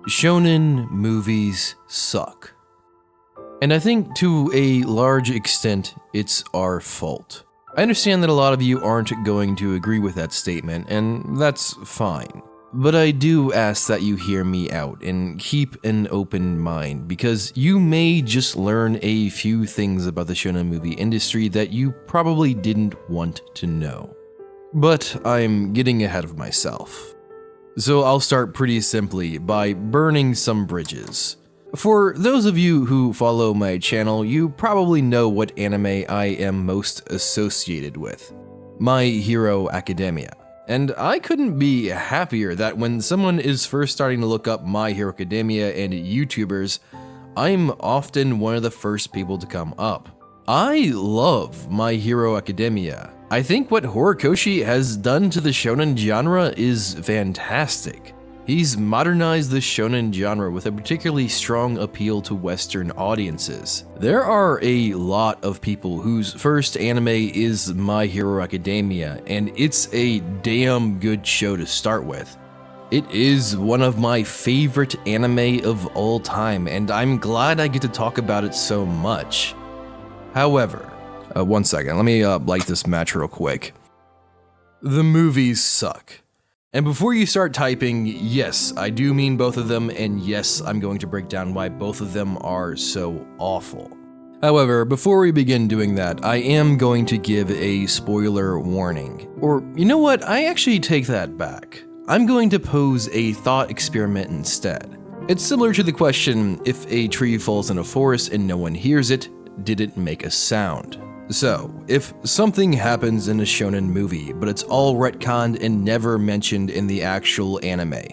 Shonen movies suck. And I think to a large extent, it's our fault. I understand that a lot of you aren't going to agree with that statement, and that's fine. But I do ask that you hear me out and keep an open mind, because you may just learn a few things about the shonen movie industry that you probably didn't want to know. But I'm getting ahead of myself. So I'll start pretty simply by burning some bridges. For those of you who follow my channel, you probably know what anime I am most associated with: My Hero Academia. And I couldn't be happier that when someone is first starting to look up My Hero Academia and YouTubers, I'm often one of the first people to come up. I love My Hero Academia. I think what Horikoshi has done to the shonen genre is fantastic. He's modernized the shonen genre with a particularly strong appeal to Western audiences. There are a lot of people whose first anime is My Hero Academia, and it's a damn good show to start with. It is one of my favorite anime of all time, and I'm glad I get to talk about it so much. However, one second, let me light this match real quick. The movies suck. And before you start typing, yes, I do mean both of them, and yes, I'm going to break down why both of them are so awful. However, before we begin doing that, I am going to give a spoiler warning. Or, you know what, I actually take that back. I'm going to pose a thought experiment instead. It's similar to the question, if a tree falls in a forest and no one hears it, did it make a sound? So, if something happens in a shonen movie, but it's all retconned and never mentioned in the actual anime,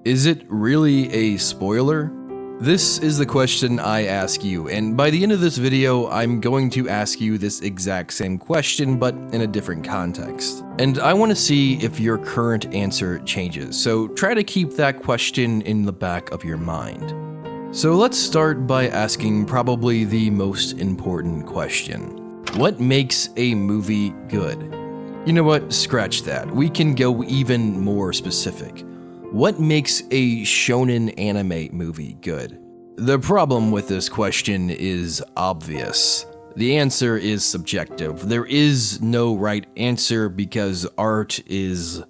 is it really a spoiler? This is the question I ask you, and by the end of this video, I'm going to ask you this exact same question, but in a different context. And I want to see if your current answer changes, so try to keep that question in the back of your mind. So let's start by asking probably the most important question. What makes a movie good? You know what? Scratch that. We can go even more specific. What makes a shonen anime movie good? The problem with this question is obvious. The answer is subjective. There is no right answer because art is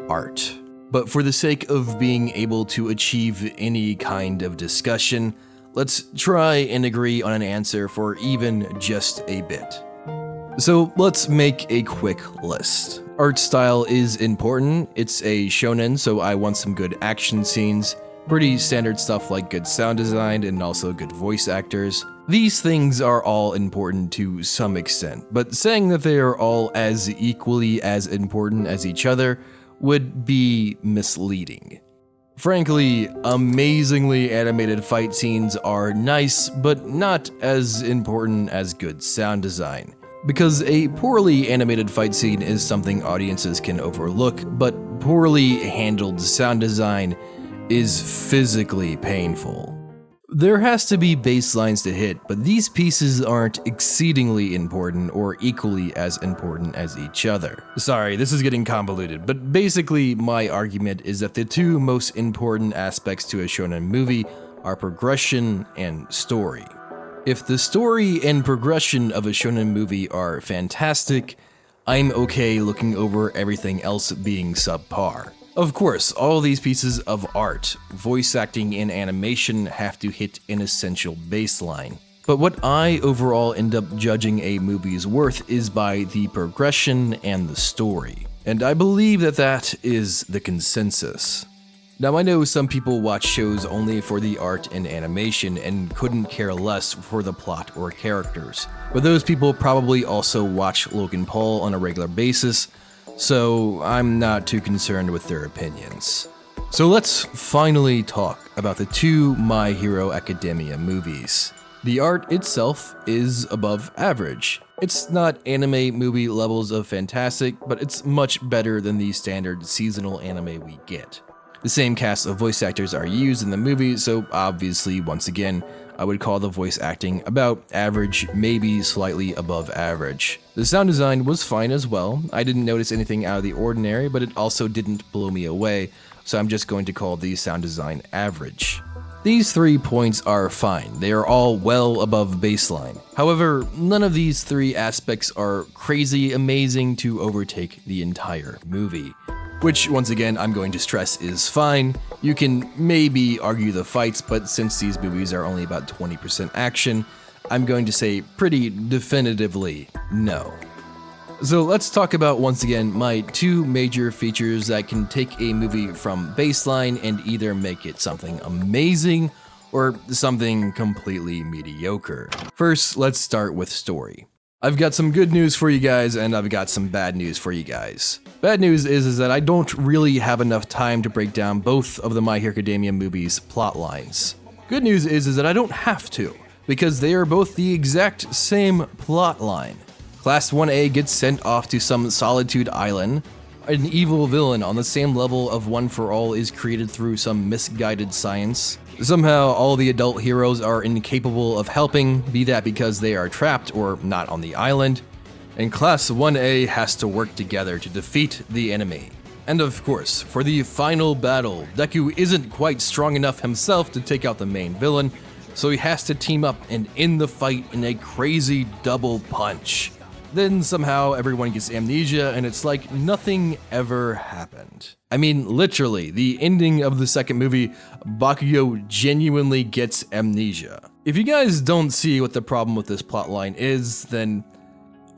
art. But for the sake of being able to achieve any kind of discussion, let's try and agree on an answer for even just a bit. So let's make a quick list. Art style is important. It's a shonen, so I want some good action scenes. Pretty standard stuff like good sound design and also good voice actors. These things are all important to some extent, but saying that they are all as equally as important as each other would be misleading. Frankly, amazingly animated fight scenes are nice, but not as important as good sound design. Because a poorly animated fight scene is something audiences can overlook, but poorly handled sound design is physically painful. There has to be baselines to hit, but these pieces aren't exceedingly important or equally as important as each other. Sorry, this is getting convoluted, but basically my argument is that the two most important aspects to a shonen movie are progression and story. If the story and progression of a shonen movie are fantastic, I'm okay looking over everything else being subpar. Of course, all these pieces of art, voice acting and animation have to hit an essential baseline. But what I overall end up judging a movie's worth is by the progression and the story. And I believe that that is the consensus. Now, I know some people watch shows only for the art and animation and couldn't care less for the plot or characters, but those people probably also watch Logan Paul on a regular basis, so I'm not too concerned with their opinions. So let's finally talk about the two My Hero Academia movies. The art itself is above average. It's not anime movie levels of fantastic, but it's much better than the standard seasonal anime we get. The same cast of voice actors are used in the movie, so obviously, once again, I would call the voice acting about average, maybe slightly above average. The sound design was fine as well. I didn't notice anything out of the ordinary, but it also didn't blow me away, so I'm just going to call the sound design average. These 3 points are fine. They are all well above baseline. However, none of these 3 aspects are crazy amazing to overtake the entire movie. Which, once again, I'm going to stress is fine. You can maybe argue the fights, but since these movies are only about 20% action, I'm going to say pretty definitively no. So let's talk about, once again, my 2 major features that can take a movie from baseline and either make it something amazing or something completely mediocre. First, let's start with story. I've got some good news for you guys, and I've got some bad news for you guys. Bad news is that I don't really have enough time to break down both of the My Hero Academia movies' plot lines. Good news is that I don't have to, because they are both the exact same plot line. Class 1A gets sent off to some Solitude Island. An evil villain on the same level of One for All is created through some misguided science. Somehow, all the adult heroes are incapable of helping, be that because they are trapped or not on the island, and Class 1A has to work together to defeat the enemy. And of course, for the final battle, Deku isn't quite strong enough himself to take out the main villain, so he has to team up and end the fight in a crazy double punch. Then somehow everyone gets amnesia and it's like nothing ever happened. I mean, literally, the ending of the second movie, Bakugo genuinely gets amnesia. If you guys don't see what the problem with this plotline is, then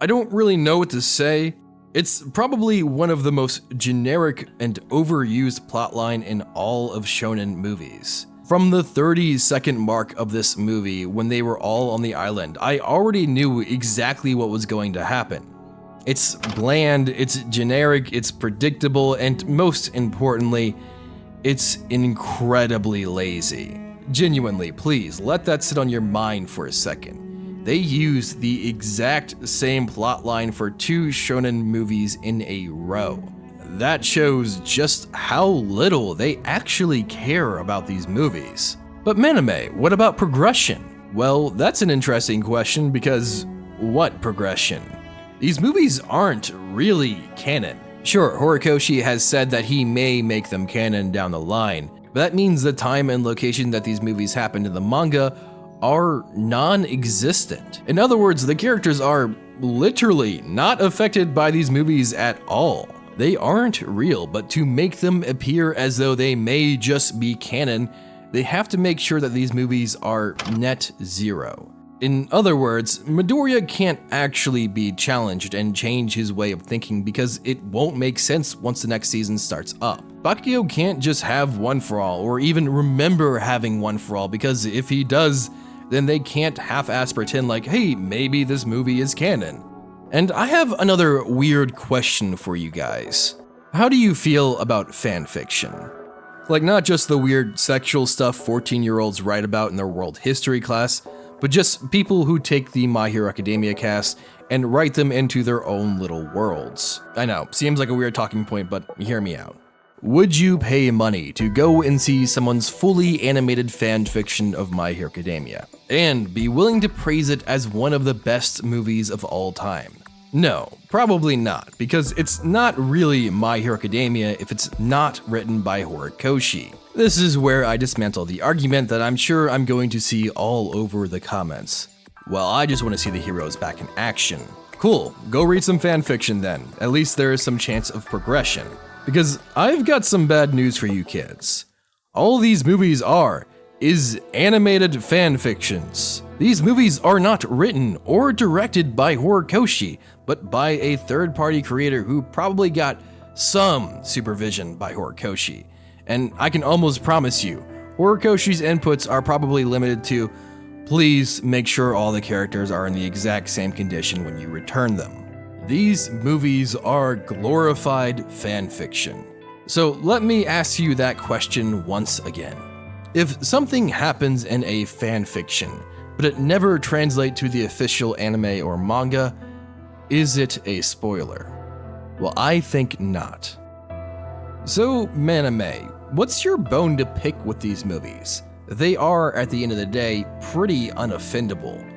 I don't really know what to say. It's probably one of the most generic and overused plotline in all of shonen movies. From the 30-second mark of this movie, when they were all on the island, I already knew exactly what was going to happen. It's bland, it's generic, it's predictable, and most importantly, it's incredibly lazy. Genuinely, please, let that sit on your mind for a second. They used the exact same plotline for 2 shonen movies in a row. That shows just how little they actually care about these movies. But Manime, what about progression? Well, that's an interesting question because what progression? These movies aren't really canon. Sure, Horikoshi has said that he may make them canon down the line, but that means the time and location that these movies happened in the manga are non-existent. In other words, the characters are literally not affected by these movies at all. They aren't real, but to make them appear as though they may just be canon, they have to make sure that these movies are net zero. In other words, Midoriya can't actually be challenged and change his way of thinking because it won't make sense once the next season starts up. Bakugo can't just have One for All or even remember having One for All because if he does, then they can't half-ass pretend like, hey, maybe this movie is canon. And I have another weird question for you guys. How do you feel about fanfiction? Like not just the weird sexual stuff 14-year-olds write about in their world history class, but just people who take the My Hero Academia cast and write them into their own little worlds. I know, seems like a weird talking point, but hear me out. Would you pay money to go and see someone's fully animated fanfiction of My Hero Academia, and be willing to praise it as one of the best movies of all time? No, probably not, because it's not really My Hero Academia if it's not written by Horikoshi. This is where I dismantle the argument that I'm sure I'm going to see all over the comments. Well, I just want to see the heroes back in action. Cool, go read some fanfiction then. At least there is some chance of progression. Because I've got some bad news for you kids. All these movies is animated fanfictions. These movies are not written or directed by Horikoshi, but by a third-party creator who probably got some supervision by Horikoshi. And I can almost promise you, Horikoshi's inputs are probably limited to, please make sure all the characters are in the exact same condition when you return them. These movies are glorified fanfiction. So let me ask you that question once again. If something happens in a fanfiction, but it never translates to the official anime or manga, is it a spoiler? Well, I think not. So, Manime, what's your bone to pick with these movies? they are, at the end of the day, pretty unoffendable.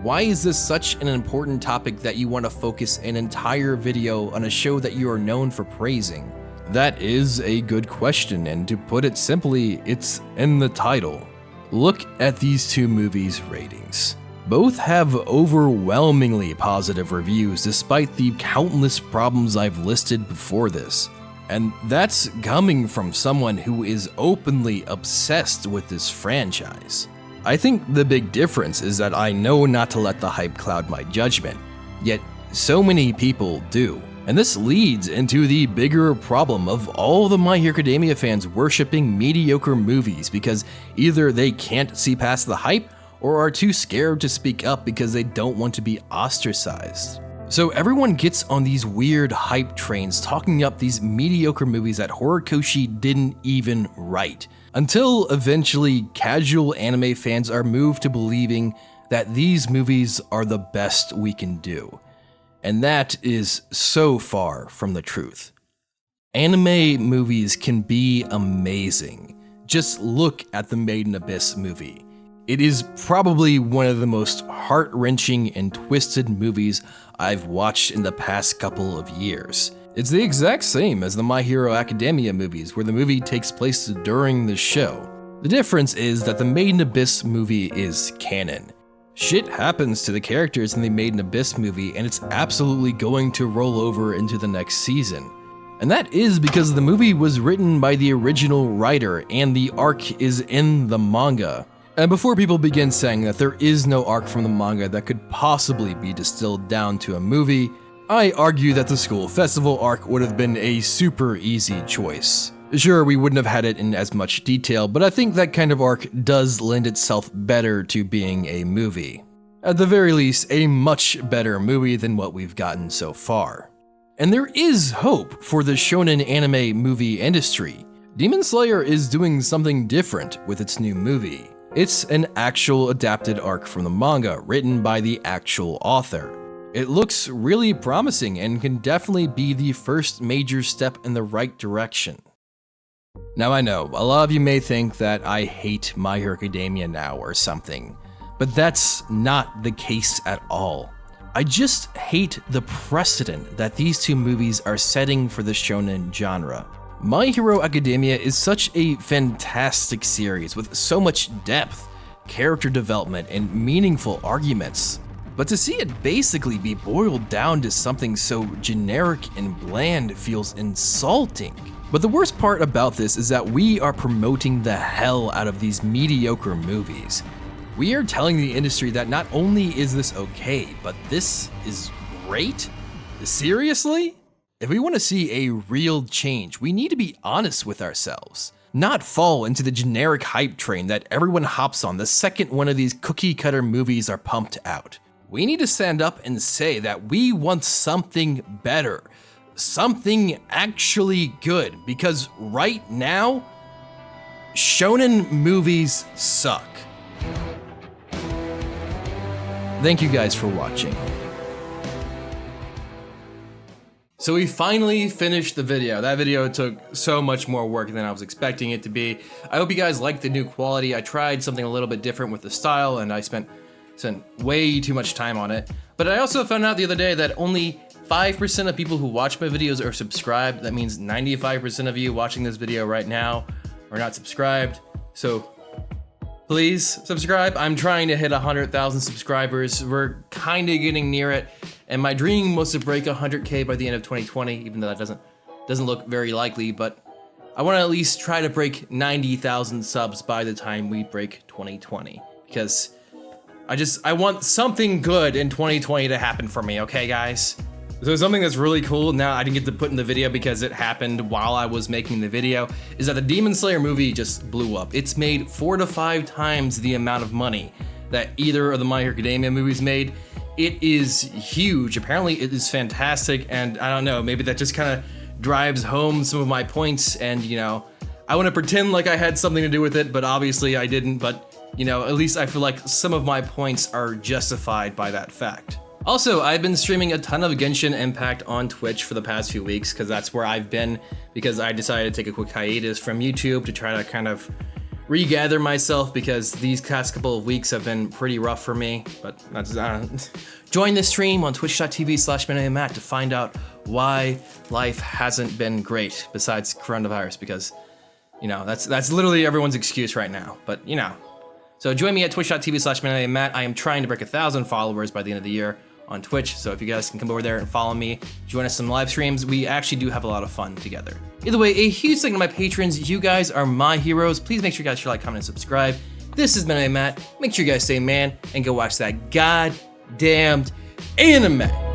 Why is this such an important topic that you want to focus an entire video on a show that you are known for praising? That is a good question, and to put it simply, it's in the title. Look at these two movies' ratings. Both have overwhelmingly positive reviews despite the countless problems I've listed before this. And that's coming from someone who is openly obsessed with this franchise. I think the big difference is that I know not to let the hype cloud my judgment, yet so many people do. And this leads into the bigger problem of all the My Hero Academia fans worshipping mediocre movies because either they can't see past the hype or are too scared to speak up because they don't want to be ostracized. So everyone gets on these weird hype trains talking up these mediocre movies that Horikoshi didn't even write, until eventually casual anime fans are moved to believing that these movies are the best we can do. And that is so far from the truth. Anime movies can be amazing. Just look at the Made in Abyss movie. It is probably one of the most heart-wrenching and twisted movies I've watched in the past couple of years. It's the exact same as the My Hero Academia movies, where the movie takes place during the show. The difference is that the Made in Abyss movie is canon. Shit happens to the characters in the Made in Abyss movie, and it's absolutely going to roll over into the next season. And that is because the movie was written by the original writer, and the arc is in the manga. And before people begin saying that there is no arc from the manga that could possibly be distilled down to a movie, I argue that the school festival arc would have been a super easy choice. Sure, we wouldn't have had it in as much detail, but I think that kind of arc does lend itself better to being a movie. At the very least, a much better movie than what we've gotten so far. And there is hope for the shonen anime movie industry. Demon Slayer is doing something different with its new movie. It's an actual adapted arc from the manga, written by the actual author. It looks really promising and can definitely be the first major step in the right direction. Now I know, a lot of you may think that I hate My Hero Academia now or something, but that's not the case at all. I just hate the precedent that these two movies are setting for the shonen genre. My Hero Academia is such a fantastic series with so much depth, character development, and meaningful arguments. But to see it basically be boiled down to something so generic and bland feels insulting. But the worst part about this is that we are promoting the hell out of these mediocre movies. We are telling the industry that not only is this okay, but this is great? Seriously? If we want to see a real change, we need to be honest with ourselves, not fall into the generic hype train that everyone hops on the second one of these cookie-cutter movies are pumped out. We need to stand up and say that we want something better, something actually good, because right now, shonen movies suck. Thank you guys for watching. So we finally finished the video. That video took so much more work than I was expecting it to be. I hope you guys liked the new quality. I tried something a little bit different with the style, and I spent way too much time on it. But I also found out the other day that only 5% of people who watch my videos are subscribed. That means 95% of you watching this video right now are not subscribed. So please subscribe. I'm trying to hit 100,000 subscribers. We're kind of getting near it. And my dream was to break 100K by the end of 2020, even though that doesn't look very likely, but I want to at least try to break 90,000 subs by the time we break 2020, because I want something good in 2020 to happen for me, okay guys? So something that's really cool, now I didn't get to put in the video because it happened while I was making the video, is that the Demon Slayer movie just blew up. It's made 4 to 5 times the amount of money that either of the My Hero Academia movies made. It is huge. Apparently it is fantastic, and I don't know, maybe that just kind of drives home some of my points, and you know, I want to pretend like I had something to do with it, but obviously I didn't, but you know, at least I feel like some of my points are justified by that fact. Also, I've been streaming a ton of Genshin Impact on Twitch for the past few weeks, because that's where I've been, because I decided to take a quick hiatus from YouTube to try to kind of regather myself because these past couple of weeks have been pretty rough for me. But that's join the stream on twitch.tv/ManimeMatt to find out why life hasn't been great besides coronavirus, because you know that's literally everyone's excuse right now. But you know, so join me at twitch.tv/ManimeMatt. I am trying to break 1,000 followers by the end of the year on Twitch, so if you guys can come over there and follow me, join us some live streams, we actually do have a lot of fun together. Either way, a huge thank you to my patrons. You guys are my heroes. Please make sure you guys share, like, comment, and subscribe. This is Manime Matt. Make sure you guys stay man and go watch that goddamned anime.